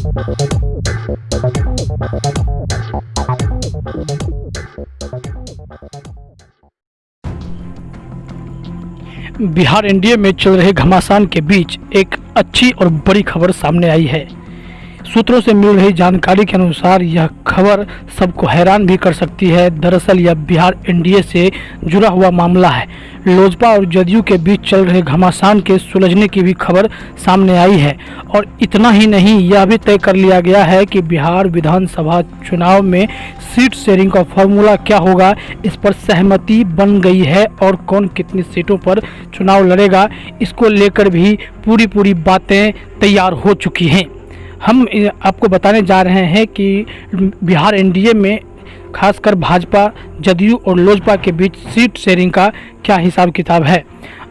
Bihar NDA में चल रहे घमासान के बीच एक अच्छी और बड़ी खबर सामने आई है। सूत्रों से मिल रही जानकारी के अनुसार यह खबर सबको हैरान भी कर सकती है। दरअसल यह बिहार एनडीए से जुड़ा हुआ मामला है। लोजपा और जदयू के बीच चल रहे घमासान के सुलझने की भी खबर सामने आई है। और इतना ही नहीं, यह भी तय कर लिया गया है कि बिहार विधानसभा चुनाव में सीट शेयरिंग का फॉर्मूला क्या होगा, इस पर सहमति बन गई है। और कौन कितनी सीटों पर चुनाव लड़ेगा, इसको लेकर भी पूरी बातें तैयार हो चुकी हैं। हम आपको बताने जा रहे हैं कि बिहार एनडीए में खासकर भाजपा, जदयू और लोजपा के बीच सीट शेयरिंग का क्या हिसाब किताब है।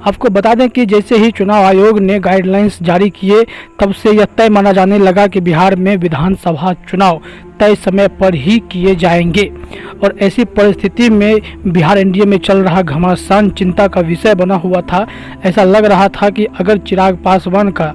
आपको बता दें कि जैसे ही चुनाव आयोग ने गाइडलाइंस जारी किए, तब से यह तय माना जाने लगा कि बिहार में विधानसभा चुनाव तय समय पर ही किए जाएंगे। और ऐसी परिस्थिति में बिहार एनडीए में चल रहा घमासान चिंता का विषय बना हुआ था। ऐसा लग रहा था कि अगर चिराग पासवान का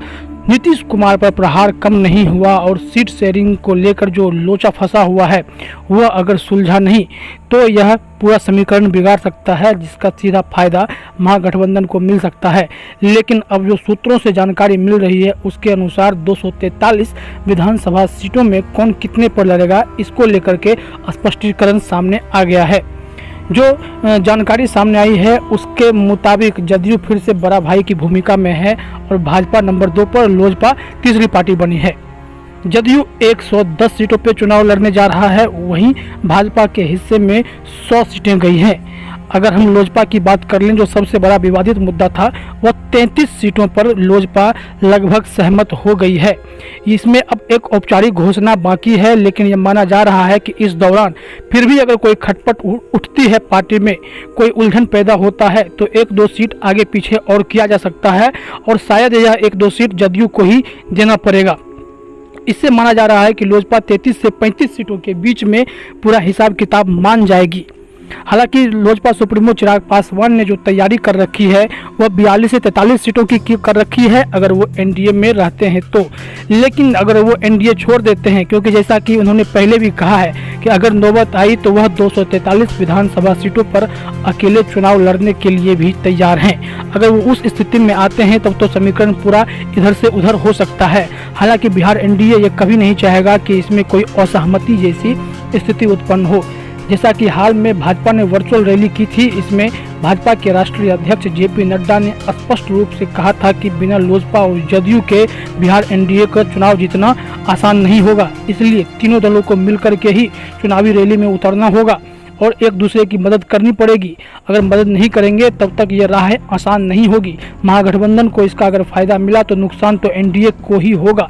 नीतीश कुमार पर प्रहार कम नहीं हुआ और सीट शेयरिंग को लेकर जो लोचा फंसा हुआ है वह अगर सुलझा नहीं, तो यह पूरा समीकरण बिगाड़ सकता है, जिसका सीधा फायदा महागठबंधन को मिल सकता है। लेकिन अब जो सूत्रों से जानकारी मिल रही है उसके अनुसार 243 विधानसभा सीटों में कौन कितने पर लड़ेगा, इसको लेकर के स्पष्टीकरण सामने आ गया है। जो जानकारी सामने आई है उसके मुताबिक जदयू फिर से बड़ा भाई की भूमिका में है और भाजपा नंबर 2 पर, लोजपा तीसरी पार्टी बनी है। जदयू 110 सीटों पर चुनाव लड़ने जा रहा है, वहीं भाजपा के हिस्से में 100 सीटें गई हैं। अगर हम लोजपा की बात कर लें, जो सबसे बड़ा विवादित मुद्दा था, वह 33 सीटों पर लोजपा लगभग सहमत हो गई है। इसमें अब एक औपचारिक घोषणा बाकी है, लेकिन यह माना जा रहा है कि इस दौरान फिर भी अगर कोई खटपट उठती है, पार्टी में कोई उलझन पैदा होता है, तो 1-2 सीट आगे पीछे और किया जा सकता है और शायद यह 1-2 सीट जदयू को ही देना पड़ेगा। इससे माना जा रहा है कि लोजपा 33 से 35 सीटों के बीच में पूरा हिसाब किताब मान जाएगी। हालांकि लोजपा सुप्रीमो चिराग पासवान ने जो तैयारी कर रखी है वह 42 से 43 सीटों की कर रखी है, अगर वो एनडीए में रहते हैं तो। लेकिन अगर वो एनडीए छोड़ देते हैं, क्योंकि जैसा कि उन्होंने पहले भी कहा है कि अगर नौबत आई तो वह 243 विधानसभा सीटों पर अकेले चुनाव लड़ने के लिए भी तैयार हैं। अगर वो उस स्थिति में आते हैं तब तो समीकरण पूरा इधर से उधर हो सकता है। हालांकि बिहार एनडीए ये कभी नहीं चाहेगा कि इसमें कोई असहमति जैसी स्थिति उत्पन्न हो। जैसा कि हाल में भाजपा ने वर्चुअल रैली की थी, इसमें भाजपा के राष्ट्रीय अध्यक्ष जेपी नड्डा ने स्पष्ट रूप से कहा था कि बिना लोजपा और जदयू के बिहार एनडीए का चुनाव जीतना आसान नहीं होगा। इसलिए तीनों दलों को मिलकर के ही चुनावी रैली में उतरना होगा और एक दूसरे की मदद करनी पड़ेगी। अगर मदद नहीं करेंगे तब तक ये राह आसान नहीं होगी। महागठबंधन को इसका अगर फायदा मिला तो नुकसान तो एनडीए को ही होगा।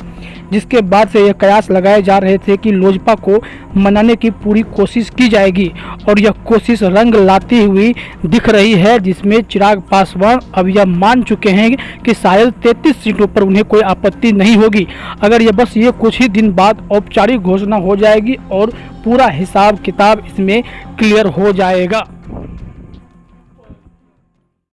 जिसके बाद से यह कयास लगाए जा रहे थे कि लोजपा को मनाने की पूरी कोशिश की जाएगी और यह कोशिश रंग लाती हुई दिख रही है, जिसमें चिराग पासवान अब यह मान चुके हैं कि शायद 33 सीटों पर उन्हें कोई आपत्ति नहीं होगी। अगर ये बस ये कुछ ही दिन बाद औपचारिक घोषणा हो जाएगी और पूरा हिसाब किताब इसमें क्लियर हो जाएगा।